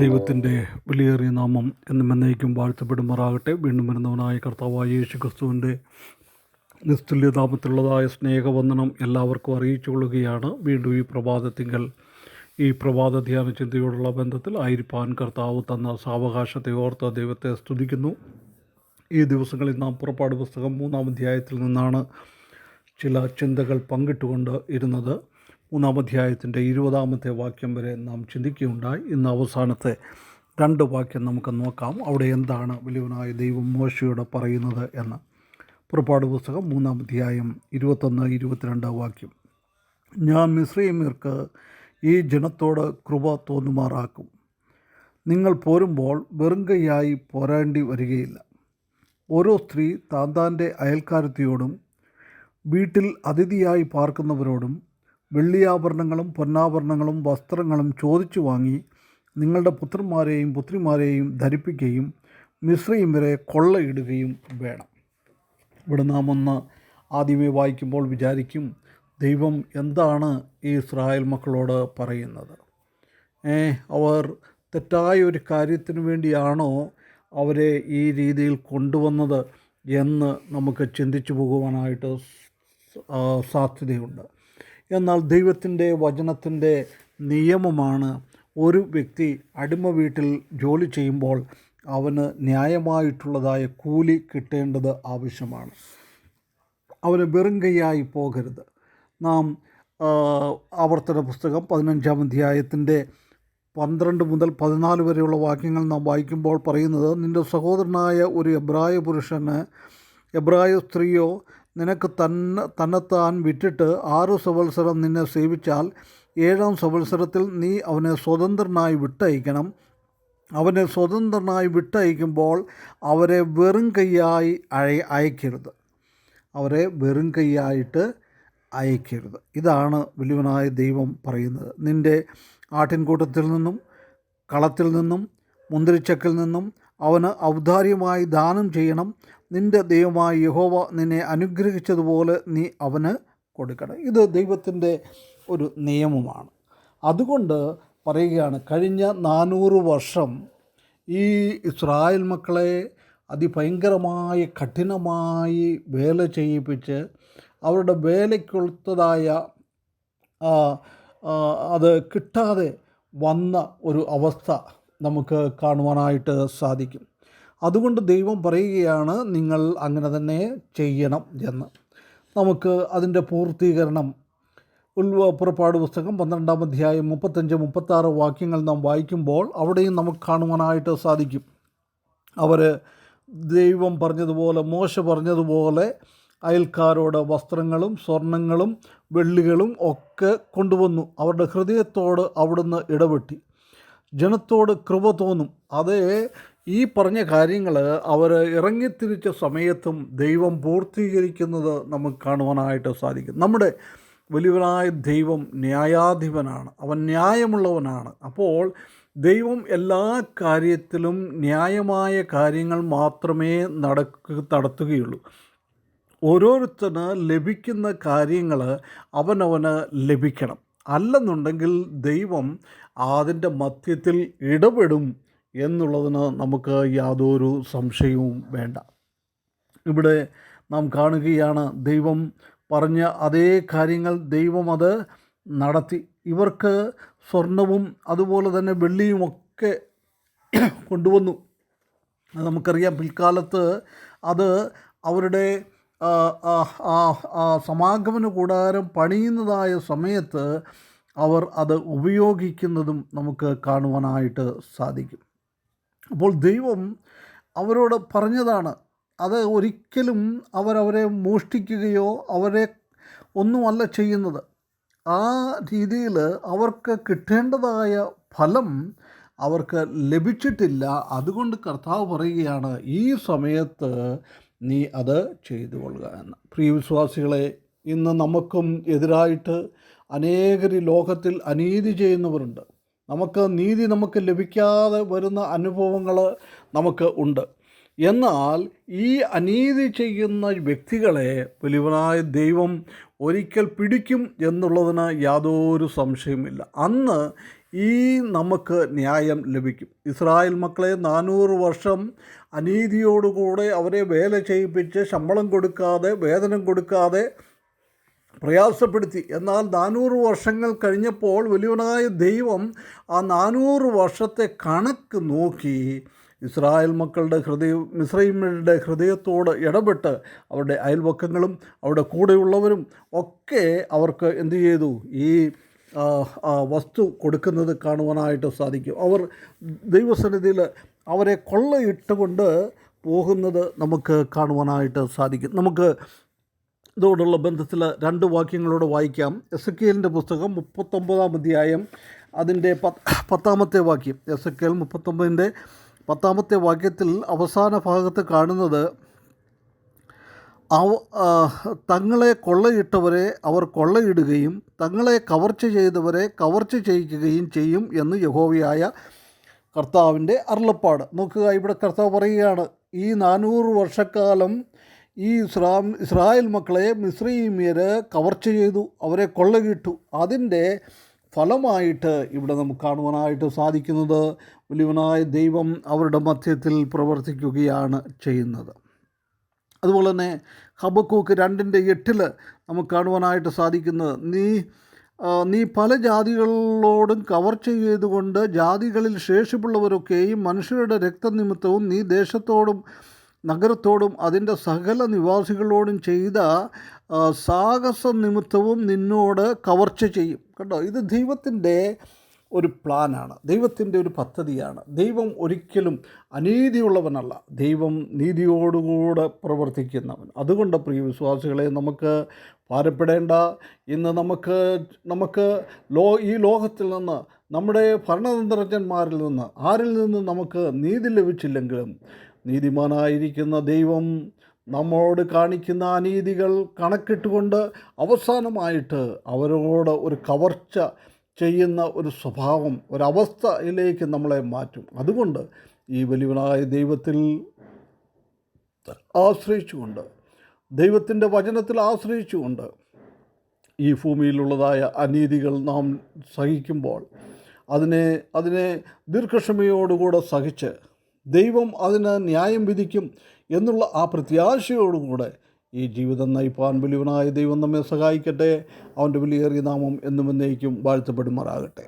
ദൈവത്തിൻ്റെ വിലയേറിയ നാമം എന്നും എന്നേക്കും വാഴ്ത്തപ്പെടുമാറാകട്ടെ. വീണ്ടും വരുന്നവനായ കർത്താവായ യേശു ക്രിസ്തുവിൻ്റെ നിസ്തുല്യതാമത്തിലുള്ളതായ സ്നേഹവന്ദനം എല്ലാവർക്കും അറിയിച്ചു കൊള്ളുകയാണ്. വീണ്ടും ഈ പ്രഭാത ധ്യാന ചിന്തയോടുള്ള ബന്ധത്തിൽ ആയിരിക്കാൻ കർത്താവ് തന്ന സാവകാശത്തെ ഓർത്ത് ദൈവത്തെ സ്തുതിക്കുന്നു. ഈ ദിവസങ്ങളിൽ നാം പുറപ്പാട് പുസ്തകം 3-ാം അധ്യായത്തിൽ നിന്നാണ് ചില ചിന്തകൾ പങ്കിട്ടുകൊണ്ട് ഇരുന്നത്. 3-ാം അധ്യായത്തിൻ്റെ 20-ാമത്തെ വാക്യം വരെ നാം ചിന്തിക്കുകയുണ്ടായി. ഇന്ന് അവസാനത്തെ 2 വാക്യം നമുക്ക് നോക്കാം. അവിടെ എന്താണ് വലിയവനായ ദൈവം മോശയോട് പറയുന്നത് എന്ന്. പുറപ്പാട് പുസ്തകം 3-ാം അധ്യായം 21-22 വാക്യം. ഞാൻ മിസ്രയീമ്യർക്ക് ഈ ജനത്തോട് കൃപ തോന്നുമാറാക്കും. നിങ്ങൾ പോരുമ്പോൾ വെറുങ്കൈയായി പോരേണ്ടി വരികയില്ല. ഓരോ സ്ത്രീ താന്താൻ്റെ അയൽക്കാരത്തിയോടും വീട്ടിൽ അതിഥിയായി പാർക്കുന്നവരോടും വെള്ളിയാഭരണങ്ങളും പൊന്നാഭരണങ്ങളും വസ്ത്രങ്ങളും ചോദിച്ചു വാങ്ങി നിങ്ങളുടെ പുത്രന്മാരെയും പുത്രിമാരെയും ധരിപ്പിക്കുകയും മിസ്രയീമ്യരെ കൊള്ളയിടുകയും വേണം. ഇവിടെ നാം ഒന്ന് ആദ്യമേ വായിക്കുമ്പോൾ വിചാരിക്കും, ദൈവം എന്താണ് ഈ ഇസ്രായേൽ മക്കളോട് പറയുന്നത്? അവർ തെറ്റായ ഒരു കാര്യത്തിന് വേണ്ടിയാണോ അവരെ ഈ രീതിയിൽ കൊണ്ടുവന്നത് എന്ന് നമുക്ക് ചിന്തിച്ചു പോകുവാനായിട്ട് സാധ്യതയുണ്ട്. എന്നാൽ ദൈവത്തിൻ്റെ വചനത്തിൻ്റെ നിയമമാണ്, ഒരു വ്യക്തി അടിമ വീട്ടിൽ ജോലി ചെയ്യുമ്പോൾ അവന് ന്യായമായിട്ടുള്ളതായ കൂലി കിട്ടേണ്ടത് ആവശ്യമാണ്. അവന് വെറും കൈയായി പോകരുത്. നാം ആവർത്തന പുസ്തകം 15-ാം അധ്യായത്തിൻ്റെ 12 മുതൽ 14 വരെയുള്ള വാക്യങ്ങൾ നാം വായിക്കുമ്പോൾ പറയുന്നത്, നിൻ്റെ സഹോദരനായ ഒരു എബ്രായ പുരുഷന് എബ്രായ സ്ത്രീയോ നിനക്ക് തന്നെത്താൻ വിറ്റിട്ട് 6 സംവത്സരം നിന്നെ സേവിച്ചാൽ 7-ാം സംവത്സരത്തിൽ നീ അവനെ സ്വതന്ത്രനായി വിട്ടയക്കണം. അവനെ സ്വതന്ത്രനായി വിട്ടയക്കുമ്പോൾ അവരെ വെറും കൈയായി അയക്കരുത്. അവരെ വെറും കൈയായിട്ട് അയക്കരുത്. ഇതാണ് വലിയവനായ ദൈവം പറയുന്നത്. നിൻ്റെ ആട്ടിൻകൂട്ടത്തിൽ നിന്നും കളത്തിൽ നിന്നും മുന്തിരിച്ചക്കിൽ നിന്നും അവന് ഔദാര്യമായി ദാനം ചെയ്യണം. നിൻ്റെ ദൈവമായ യഹോവ നിന്നെ അനുഗ്രഹിച്ചതുപോലെ നീ അവന് കൊടുക്കണം. ഇത് ദൈവത്തിൻ്റെ ഒരു നിയമമാണ്. അതുകൊണ്ട് പറയുകയാണ്, കഴിഞ്ഞ 400 വർഷം ഈ ഇസ്രായേൽ മക്കളെ അതിഭയങ്കരമായി കഠിനമായി വേല ചെയ്യിപ്പിച്ച് അവരുടെ വേലയ്ക്കൊത്തതായ അത് കിട്ടാതെ വന്ന ഒരു അവസ്ഥ നമുക്ക് കാണുവാനായിട്ട് സാധിക്കും. അതുകൊണ്ട് ദൈവം പറയുകയാണ്, നിങ്ങൾ അങ്ങനെ തന്നെ ചെയ്യണം എന്ന്. നമുക്ക് അതിൻ്റെ പൂർത്തീകരണം പുറപ്പാട് പുസ്തകം 12-ാം അധ്യായം 35-36 വാക്യങ്ങൾ നാം വായിക്കുമ്പോൾ അവിടെയും നമുക്ക് കാണുവാനായിട്ട് സാധിക്കും. അവർ ദൈവം പറഞ്ഞതുപോലെ, മോശ പറഞ്ഞതുപോലെ അയൽക്കാരോട് വസ്ത്രങ്ങളും സ്വർണങ്ങളും വെള്ളികളും ഒക്കെ കൊണ്ടുവന്നു. അവരുടെ ഹൃദയത്തോട് അവിടുന്ന് ഇടപെട്ടി. ജനത്തോട് കൃപ തോന്നും. അതേ ഈ പറഞ്ഞ കാര്യങ്ങൾ അവർ ഇറങ്ങിത്തിരിച്ച സമയത്തും ദൈവം പൂർത്തീകരിക്കുന്നത് നമുക്ക് കാണുവാനായിട്ട് സാധിക്കും. നമ്മുടെ വലിയവനായ ദൈവം ന്യായാധിപനാണ്. അവൻ ന്യായമുള്ളവനാണ്. അപ്പോൾ ദൈവം എല്ലാ കാര്യത്തിലും ന്യായമായ കാര്യങ്ങൾ മാത്രമേ നടത്തുകയുള്ളൂ. ഓരോരുത്തന് ലഭിക്കുന്ന കാര്യങ്ങൾ അവനവന് ലഭിക്കണം. അല്ലെന്നുണ്ടെങ്കിൽ ദൈവം അതിൻ്റെ മധ്യത്തിൽ ഇടപെടും എന്നുള്ളതിന് നമുക്ക് യാതൊരു സംശയവും വേണ്ട. ഇവിടെ നാം കാണുകയാണ്, ദൈവം പറഞ്ഞ അതേ കാര്യങ്ങൾ ദൈവം അത് നടത്തി. ഇവർക്ക് സ്വർണവും അതുപോലെ തന്നെ വെള്ളിയുമൊക്കെ കൊണ്ടുവന്നു. നമുക്കറിയാം, പിൽക്കാലത്ത് അത് അവരുടെ സമാഗമന കൂടാരം പണിയുന്നതായ സമയത്ത് അവർ അത് ഉപയോഗിക്കുന്നതും നമുക്ക് കാണുവാനായിട്ട് സാധിക്കും. അപ്പോൾ ദൈവം അവരോട് പറഞ്ഞതാണ്, അത് ഒരിക്കലും അവരെ മോഷ്ടിക്കുകയോ അവരെ ഒന്നുമല്ല ചെയ്യുന്നത്. ആ രീതിയിൽ അവർക്ക് കിട്ടേണ്ടതായ ഫലം അവർക്ക് ലഭിച്ചിട്ടില്ല. അതുകൊണ്ട് കർത്താവ് പറയുകയാണ്, ഈ സമയത്ത് നീ അത് ചെയ്തു കൊള്ളുക എന്ന്. പ്രിയ വിശ്വാസികളെ, ഇന്ന് നമുക്കും എതിരായിട്ട് അനേകർ ലോകത്തിൽ അനീതി ചെയ്യുന്നവരുണ്ട്. നമുക്ക് ലഭിക്കാതെ വരുന്ന അനുഭവങ്ങൾ നമുക്ക് ഉണ്ട്. എന്നാൽ ഈ അനീതി ചെയ്യുന്ന വ്യക്തികളെ വലിയവനായ ദൈവം ഒരിക്കൽ പിടിക്കും എന്നുള്ളതിന് യാതൊരു സംശയമില്ല. അന്ന് ഈ നമുക്ക് ന്യായം ലഭിക്കും. ഇസ്രായേൽ മക്കളെ 400 വർഷം അനീതിയോടുകൂടെ അവരെ വേല ചെയ്യിപ്പിച്ച് ശമ്പളം കൊടുക്കാതെ വേതനം കൊടുക്കാതെ പ്രയാസപ്പെടുത്തി. എന്നാൽ 400 വർഷങ്ങൾ കഴിഞ്ഞപ്പോൾ വലിയവനായ ദൈവം ആ 400 വർഷത്തെ കണക്ക് നോക്കി ഇസ്രായേൽ മക്കളുടെ മിസ്രയീമ്യരുടെ ഹൃദയത്തോട് ഇടപെട്ട് അവരുടെ അയൽവക്കങ്ങളും അവരുടെ കൂടെയുള്ളവരും ഒക്കെ അവർക്ക് എന്തു ചെയ്തു? ഈ വസ്തു കൊടുക്കുന്നത് കാണുവാനായിട്ട് സാധിക്കും. അവർ ദൈവസന്നിധിയിൽ അവരെ കൊള്ളയിട്ടുകൊണ്ട് പോകുന്നത് നമുക്ക് കാണുവാനായിട്ട് സാധിക്കും. നമുക്ക് ഇതോടുള്ള ബന്ധത്തിൽ 2 വാക്യങ്ങളോട് വായിക്കാം. എസെക്കിയേലിൻ്റെ പുസ്തകം 39-ാം അധ്യായം അതിൻ്റെ 10-ാമത്തെ വാക്യം. എസെക്കിയേൽ 39-ൻ്റെ 10-ാമത്തെ വാക്യത്തിൽ അവസാന ഭാഗത്ത് കാണുന്നത്, തങ്ങളെ കൊള്ളയിട്ടവരെ അവർ കൊള്ളയിടുകയും തങ്ങളെ കവർച്ച ചെയ്തവരെ കവർച്ച ചെയ്യിക്കുകയും ചെയ്യും എന്ന് യഹോവയായ കർത്താവിൻ്റെ അരുളപ്പാട്. നോക്കുക, ഇവിടെ കർത്താവ് പറയുകയാണ്, ഈ 400 വർഷക്കാലം ഈ ഇസ്രായേൽ മക്കളെ മിസ്രയീമ്യർ കവർച്ച ചെയ്തു, അവരെ കൊള്ളയിട്ടു. അതിൻ്റെ ഫലമായിട്ട് ഇവിടെ നമുക്ക് കാണുവാനായിട്ട് സാധിക്കുന്നത് വലിയവനായ ദൈവം അവരുടെ മധ്യത്തിൽ പ്രവർത്തിക്കുകയാണ് ചെയ്യുന്നത്. അതുപോലെ തന്നെ ഹബക്കൂക്ക് 2:8 നമുക്ക് കാണുവാനായിട്ട് സാധിക്കുന്നത്, നീ പല ജാതികളോടും കവർച്ച ചെയ്തുകൊണ്ട് ജാതികളിൽ ശേഷിപ്പുള്ളവരൊക്കെയും മനുഷ്യരുടെ രക്തനിമിത്തവും നീ ദേശത്തോടും നഗരത്തോടും അതിൻ്റെ സകല നിവാസികളോടും ചെയ്ത സാഹസ നിമിത്തവും നിന്നോട് കവർച്ച ചെയ്യും. കണ്ടോ, ഇത് ദൈവത്തിൻ്റെ ഒരു പ്ലാനാണ്, ദൈവത്തിൻ്റെ ഒരു പദ്ധതിയാണ്. ദൈവം ഒരിക്കലും അനീതിയുള്ളവനല്ല, ദൈവം നീതിയോടുകൂടെ പ്രവർത്തിക്കുന്നവൻ. അതുകൊണ്ട് പ്രിയ വിശ്വാസികളെ, നമുക്ക് ഭാരപ്പെടേണ്ട. ഇന്ന് നമുക്ക് ഈ ലോകത്തിൽ നിന്ന്, നമ്മുടെ ഭരണതന്ത്രജ്ഞന്മാരിൽ നിന്ന്, ആരിൽ നിന്ന് നമുക്ക് നീതി ലഭിച്ചില്ലെങ്കിലും നീതിമാനായിരിക്കുന്ന ദൈവം നമ്മോട് കാണിക്കുന്ന അനീതികൾ കണക്കിട്ടുകൊണ്ട് അവസാനമായിട്ട് അവരോട് ഒരു കവർച്ച ചെയ്യുന്ന ഒരു സ്വഭാവം, ഒരവസ്ഥയിലേക്ക് നമ്മളെ മാറ്റും. അതുകൊണ്ട് ഈ വലിയവനായ ദൈവത്തിൽ ആശ്രയിച്ചുകൊണ്ട്, ദൈവത്തിൻ്റെ വചനത്തിൽ ആശ്രയിച്ചുകൊണ്ട് ഈ ഭൂമിയിലുള്ളതായ അനീതികൾ നാം സഹിക്കുമ്പോൾ അതിനെ ദീർഘക്ഷമയോടുകൂടെ സഹിച്ച് ദൈവം അതിന് ന്യായം വിധിക്കും എന്നുള്ള ആ പ്രത്യാശയോടുകൂടെ ഈ ജീവിതം നയിപ്പാൻ വലിയവനായ ദൈവം നമ്മെ സഹായിക്കട്ടെ. അവൻ്റെ വിലയേറിയ നാമം എന്നും എന്നേക്കും വാഴ്ത്തപ്പെടുമാറാകട്ടെ.